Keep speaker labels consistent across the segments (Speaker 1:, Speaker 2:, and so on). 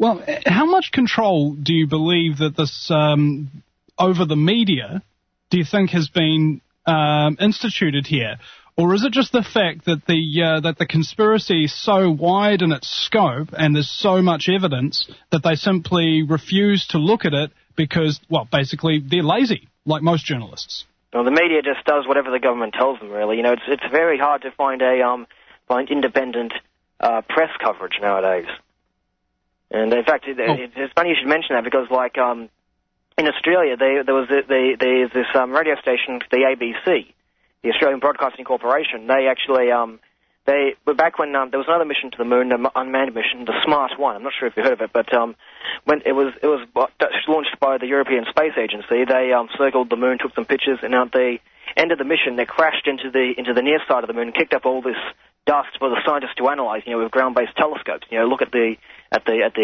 Speaker 1: Well, how much control do you believe that this over the media do you think has been instituted here? Or is it just the fact that the conspiracy is so wide in its scope and there's so much evidence that they simply refuse to look at it because, well, basically they're lazy, like most journalists?
Speaker 2: Well, the media just does whatever the government tells them, really. You know, it's very hard to find independent press coverage nowadays. And in fact, it's funny you should mention that because, like, in Australia, there's this radio station, the ABC, the Australian Broadcasting Corporation. They actually, they were back when there was another mission to the moon, an unmanned mission, the Smart 1. I'm not sure if you heard of it, but when it was launched by the European Space Agency, they circled the moon, took some pictures, and at the end of the mission, they crashed into the near side of the moon, kicked up all this dust for the scientists to analyze, you know, with ground-based telescopes. You know, look at the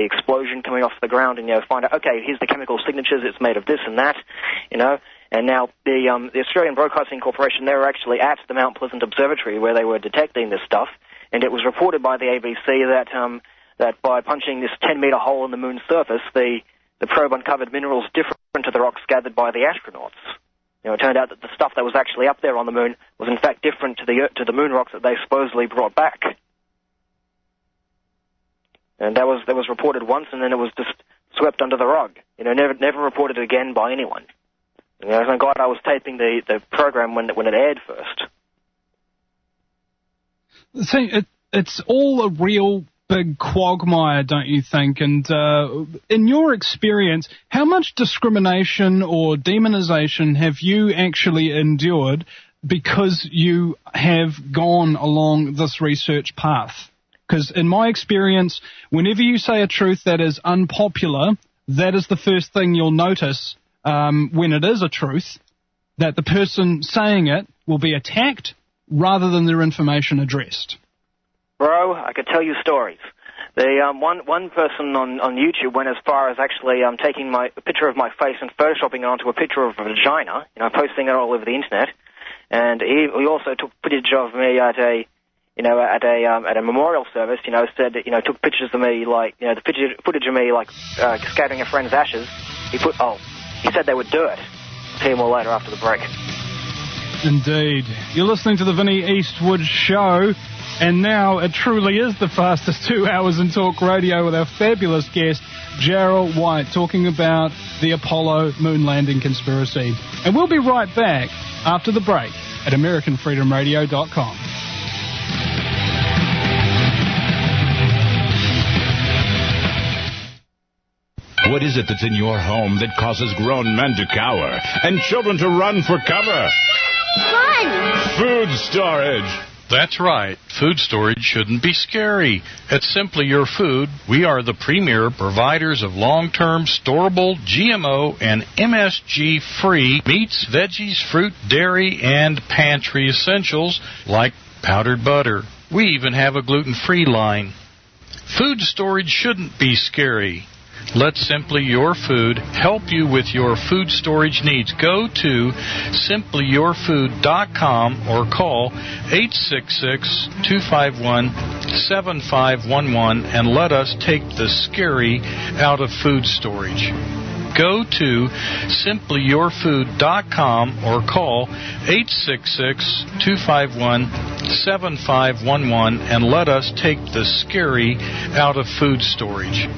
Speaker 2: explosion coming off the ground, and, you know, find out, okay, here's the chemical signatures, it's made of this and that, you know. And now the Australian Broadcasting Corporation, they were actually at the Mount Pleasant Observatory where they were detecting this stuff, and it was reported by the ABC that by punching this 10-meter hole in the moon's surface, the probe uncovered minerals different to the rocks gathered by the astronauts. You know, it turned out that the stuff that was actually up there on the moon was in fact different to the moon rocks that they supposedly brought back. And that was reported once, and then it was just swept under the rug. You know, never reported again by anyone. You know, thank God I was taping the program when it aired first.
Speaker 1: See, it's all a real big quagmire, don't you think? And in your experience, how much discrimination or demonization have you actually endured because you have gone along this research path? Because in my experience, whenever you say a truth that is unpopular, that is the first thing you'll notice when it is a truth, that the person saying it will be attacked rather than their information addressed.
Speaker 2: Bro, I could tell you stories. The one person on YouTube went as far as actually taking a picture of my face and photoshopping it onto a picture of a vagina, you know, posting it all over the internet. And he also took footage of me at a memorial service, you know, said that, you know, took pictures of me, like, you know, the footage of me, like, scattering a friend's ashes. He said they would do it. See you more later after the break.
Speaker 1: Indeed. You're listening to the Vinny Eastwood Show, and now it truly is the fastest 2 hours in talk radio with our fabulous guest, Jarrah White, talking about the Apollo moon landing conspiracy. And we'll be right back after the break at AmericanFreedomRadio.com.
Speaker 3: What is it that's in your home that causes grown men to cower and children to run for cover?
Speaker 4: Fun!
Speaker 3: Food storage.
Speaker 5: That's right. Food storage shouldn't be scary. At Simply Your Food, we are the premier providers of long-term, storable, GMO, and MSG-free meats, veggies, fruit, dairy, and pantry essentials like powdered butter. We even have a gluten-free line. Food storage shouldn't be scary. Let Simply Your Food help you with your food storage needs. Go to simplyyourfood.com or call 866-251-7511 and let us take the scary out of food storage. Go to simplyyourfood.com or call 866-251-7511 and let us take the scary out of food storage.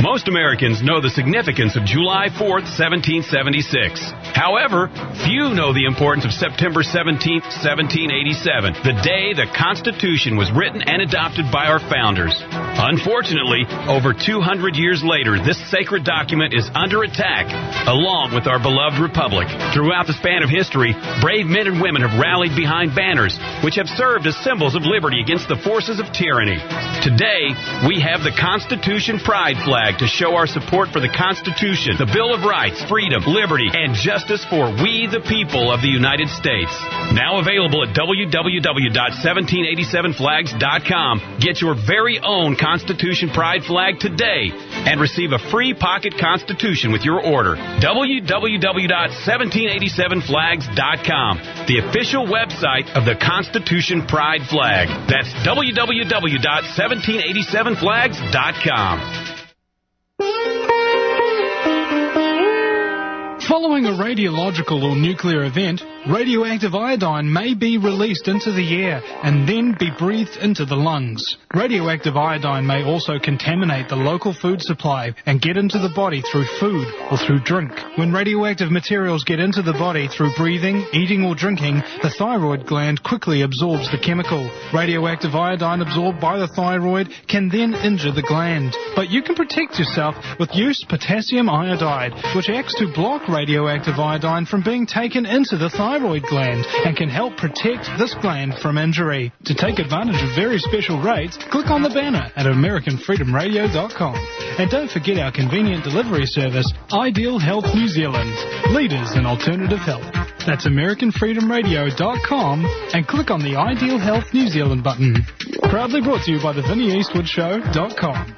Speaker 6: Most Americans know the significance of July 4th, 1776. However, few know the importance of September 17th, 1787, the day the Constitution was written and adopted by our founders. Unfortunately, over 200 years later, this sacred document is under attack, along with our beloved republic. Throughout the span of history, brave men and women have rallied behind banners, which have served as symbols of liberty against the forces of tyranny. Today, we have the Constitution Pride flag to show our support for the Constitution, the Bill of Rights, freedom, liberty, and justice for we the people of the United States. Now available at www.1787flags.com. Get your very own Constitution Pride flag today and receive a free pocket Constitution with your order. www.1787flags.com, the official website of the Constitution Pride flag. That's www.1787flags.com.
Speaker 1: Following a radiological or nuclear event, radioactive iodine may be released into the air and then be breathed into the lungs. Radioactive iodine may also contaminate the local food supply and get into the body through food or through drink. When radioactive materials get into the body through breathing, eating or drinking, the thyroid gland quickly absorbs the chemical. Radioactive iodine absorbed by the thyroid can then injure the gland. But you can protect yourself with used potassium iodide, which acts to block radioactive iodine from being taken into the thyroid gland and can help protect this gland from injury. To take advantage of very special rates, click on the banner at AmericanFreedomRadio.com. And don't forget our convenient delivery service, Ideal Health New Zealand, leaders in alternative health. That's AmericanFreedomRadio.com and click on the Ideal Health New Zealand button. Proudly brought to you by the Vinny Eastwood Show.com.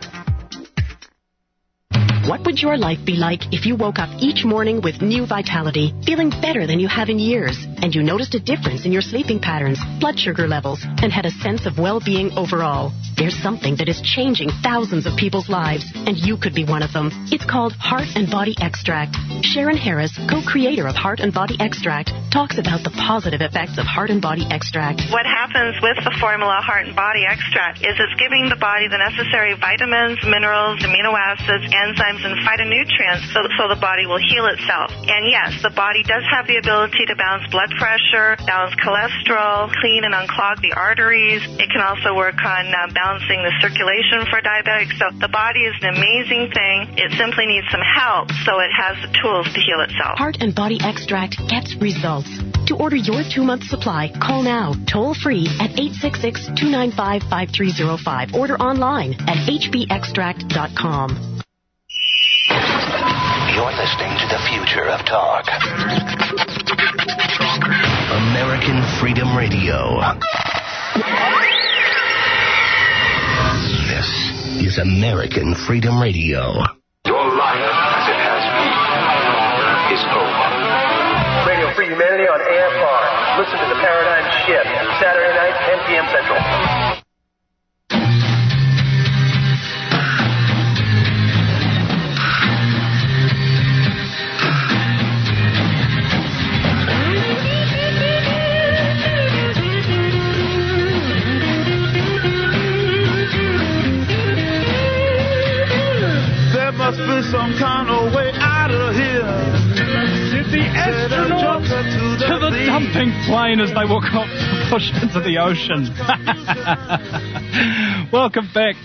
Speaker 7: What would your life be like if you woke up each morning with new vitality, feeling better than you have in years, and you noticed a difference in your sleeping patterns, blood sugar levels, and had a sense of well-being overall? There's something that is changing thousands of people's lives, and you could be one of them. It's called Heart and Body Extract. Sharon Harris, co-creator of Heart and Body Extract, talks about the positive effects of Heart and Body Extract.
Speaker 8: What happens with the formula Heart and Body Extract is it's giving the body the necessary vitamins, minerals, amino acids, enzymes, and phytonutrients so the body will heal itself. And yes, the body does have the ability to balance blood pressure, balance cholesterol, clean and unclog the arteries. It can also work on balancing the circulation for diabetics. So the body is an amazing thing. It simply needs some help so it has the tools to heal itself.
Speaker 7: Heart and Body Extract gets results. To order your 2-month supply, call now, toll-free at 866-295-5305. Order online at hbextract.com.
Speaker 9: You're listening to the future of talk. American Freedom Radio. This is American Freedom Radio.
Speaker 10: Your life, as it has been, is over. Radio Free Humanity on AFR. Listen to The Paradigm Shift, Saturday night, 10 p.m. Central.
Speaker 11: Must be some kind of way out of here.
Speaker 1: Did the astronauts to the dumping plane as they were pushed into the ocean. Welcome back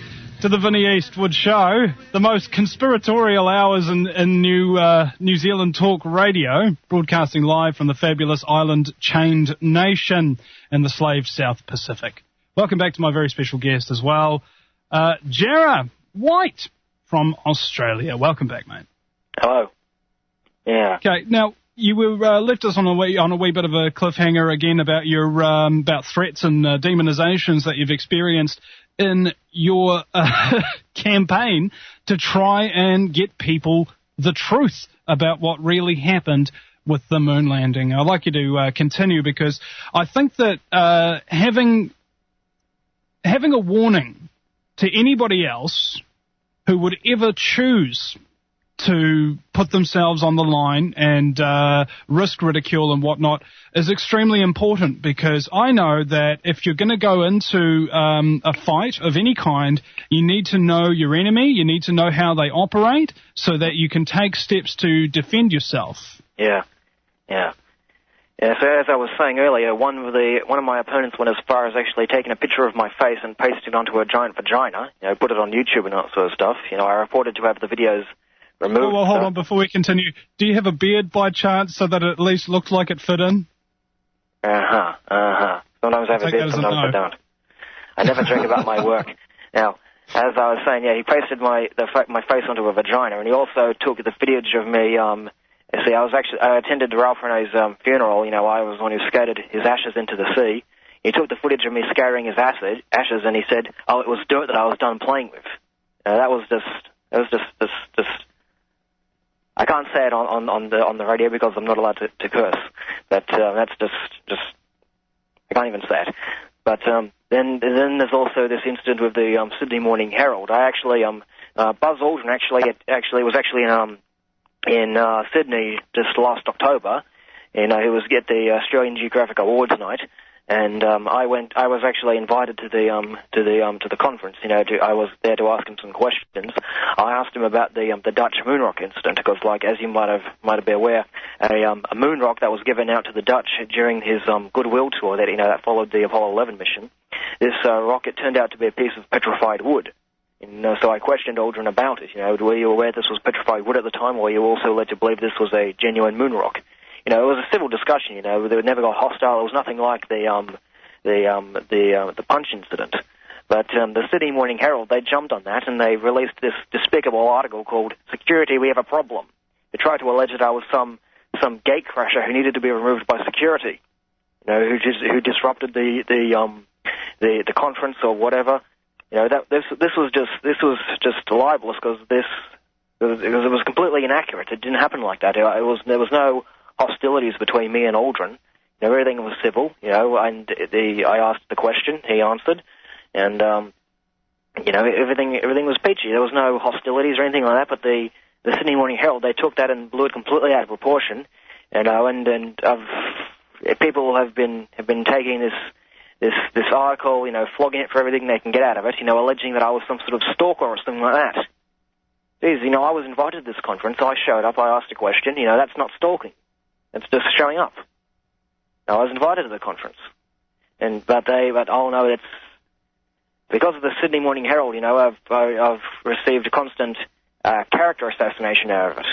Speaker 1: to the Vinny Eastwood Show, the most conspiratorial hours in New Zealand talk radio, broadcasting live from the fabulous island-chained nation in the slave South Pacific. Welcome back to my very special guest as well, Jarrah White from Australia. Welcome back, mate.
Speaker 2: Hello. Yeah.
Speaker 1: Okay. Now you were left us on a wee bit of a cliffhanger again about your about threats and demonizations that you've experienced in your campaign to try and get people the truth about what really happened with the moon landing. I'd like you to continue because I think that having a warning to anybody else who would ever choose to put themselves on the line and risk ridicule and whatnot is extremely important, because I know that if you're going to go into a fight of any kind, you need to know your enemy, you need to know how they operate so that you can take steps to defend yourself.
Speaker 2: Yeah. So as I was saying earlier, one of my opponents went as far as actually taking a picture of my face and pasted it onto a giant vagina, put it on YouTube and that sort of stuff. I reported to have the videos removed.
Speaker 1: Well, hold on, before we continue. Do you have a beard by chance so that it at least looked like it fit in?
Speaker 2: Sometimes I have a beard, sometimes I don't. I never drink about my work. Now, as I was saying, he pasted my face onto a vagina, and he also took the footage of me. I attended Ralph Renee's funeral. I was the one who skated his ashes into the sea. He took the footage of me scattering his ashes, and he said, "Oh, it was dirt that I was done playing with." That was just. I can't say it on the radio because I'm not allowed to curse, but that's just. I can't even say it. But then there's also this incident with the Sydney Morning Herald. I actually Buzz Aldrin was in Sydney just last October. He was at the Australian Geographic Awards night, and I was actually invited to the conference. I was there to ask him some questions. I asked him about the Dutch moon rock incident because, like, as you might have been aware, a moon rock that was given out to the Dutch during his goodwill tour that followed the Apollo 11 mission. This rocket turned out to be a piece of petrified wood. So I questioned Aldrin about it. Were you aware this was petrified wood at the time, or were you also led to believe this was a genuine moon rock? It was a civil discussion. They never got hostile. It was nothing like the punch incident. But the Sydney Morning Herald, they jumped on that, and they released this despicable article called "Security, We Have a Problem." They tried to allege that I was some gatecrasher who needed to be removed by security, who disrupted the conference or whatever. This was just libelous because it was completely inaccurate. It didn't happen like that. There was no hostilities between me and Aldrin. Everything was civil. And I asked the question, he answered, and everything was peachy. There was no hostilities or anything like that. But the Sydney Morning Herald, they took that and blew it completely out of proportion. People have been taking this article, flogging it for everything they can get out of it, alleging that I was some sort of stalker or something like that. Geez, I was invited to this conference, I showed up, I asked a question, that's not stalking. It's just showing up. I was invited to the conference. But oh no, it's because of the Sydney Morning Herald, I've received a constant character assassination out of it,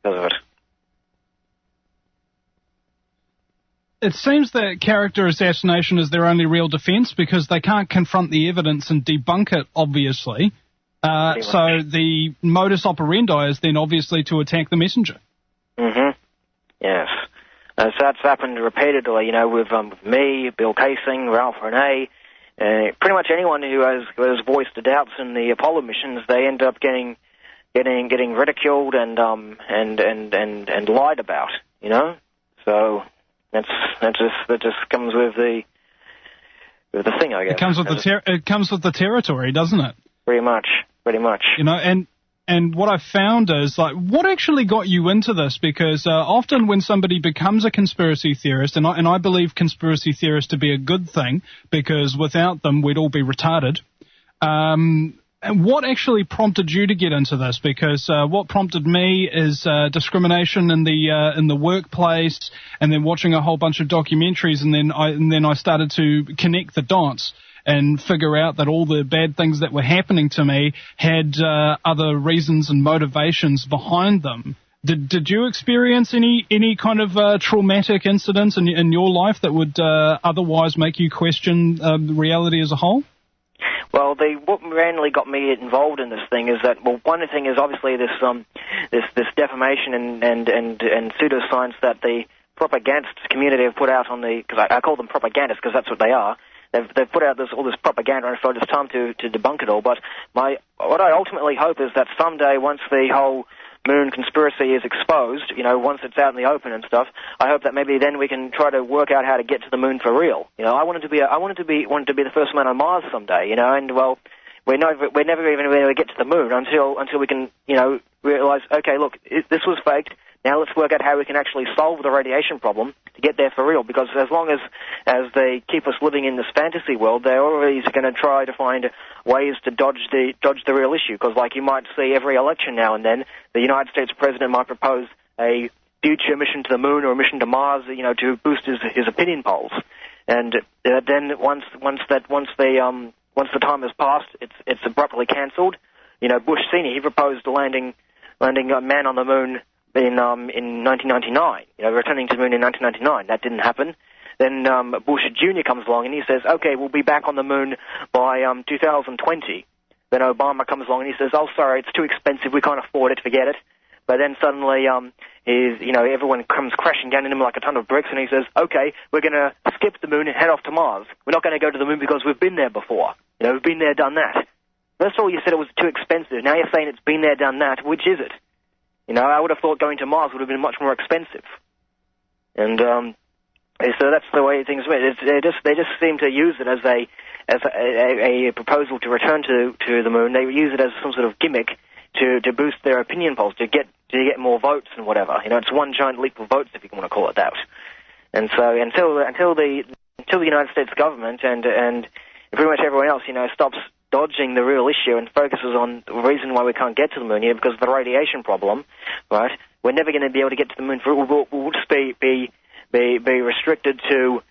Speaker 2: because of it.
Speaker 1: It seems that character assassination is their only real defense because they can't confront the evidence and debunk it, obviously. So the modus operandi is then obviously to attack the messenger. Mm-hmm.
Speaker 2: Yes. So that's happened repeatedly, with me, Bill Casing, Ralph Renee, pretty much anyone who has voiced doubts in the Apollo missions, they end up getting ridiculed and lied about, So that just comes with the thing, I guess.
Speaker 1: It comes with the territory, doesn't it?
Speaker 2: Pretty much.
Speaker 1: And what I found is, like, what actually got you into this? Because often when somebody becomes a conspiracy theorist, and I believe conspiracy theorists to be a good thing, because without them we'd all be retarded. And what actually prompted you to get into this? Because what prompted me is discrimination in the workplace, and then watching a whole bunch of documentaries, and then I started to connect the dots and figure out that all the bad things that were happening to me had other reasons and motivations behind them. Did you experience any kind of traumatic incidents in your life that would otherwise make you question reality as a whole?
Speaker 2: Well, what mainly got me involved in this thing is that, well, one thing is obviously this defamation and pseudoscience that the propagandist community have put out on because I call them propagandists because that's what they are. They've put out all this propaganda, and I felt it's time to debunk it all. But what I ultimately hope is that someday, once the whole moon conspiracy is exposed, once it's out in the open and stuff, I hope that maybe then we can try to work out how to get to the moon for real. I wanted to be the first man on Mars someday. And well, we're never even going to get to the moon until we can realize, okay, look, this was faked. Now let's work out how we can actually solve the radiation problem to get there for real, because as long as they keep us living in this fantasy world, they're always going to try to find ways to dodge the real issue, because like you might see every election now and then, the United States president might propose a future mission to the moon or a mission to Mars, to boost his opinion polls. And then once the time has passed, it's abruptly cancelled. Bush Senior, he proposed landing a man on the moon in 1999, returning to the moon in 1999. That didn't happen. Then Bush Jr. comes along and he says, okay, we'll be back on the moon by 2020. Then Obama comes along and he says, oh, sorry, it's too expensive, we can't afford it, forget it. But then suddenly, everyone comes crashing down in him like a ton of bricks, and he says, okay, we're going to skip the moon and head off to Mars. We're not going to go to the moon because we've been there before. We've been there, done that. First of all, you said it was too expensive. Now you're saying it's been there, done that. Which is it? I would have thought going to Mars would have been much more expensive. And so that's the way things went. They just seem to use it as a proposal to return to the moon. They use it as some sort of gimmick to boost their opinion polls, to get more votes and whatever. It's one giant leap of votes, if you want to call it that. And so until the United States government and pretty much everyone else, stops dodging the real issue and focuses on the reason why we can't get to the moon here, because of the radiation problem, right? We're never going to be able to get to the moon. We'll just be restricted to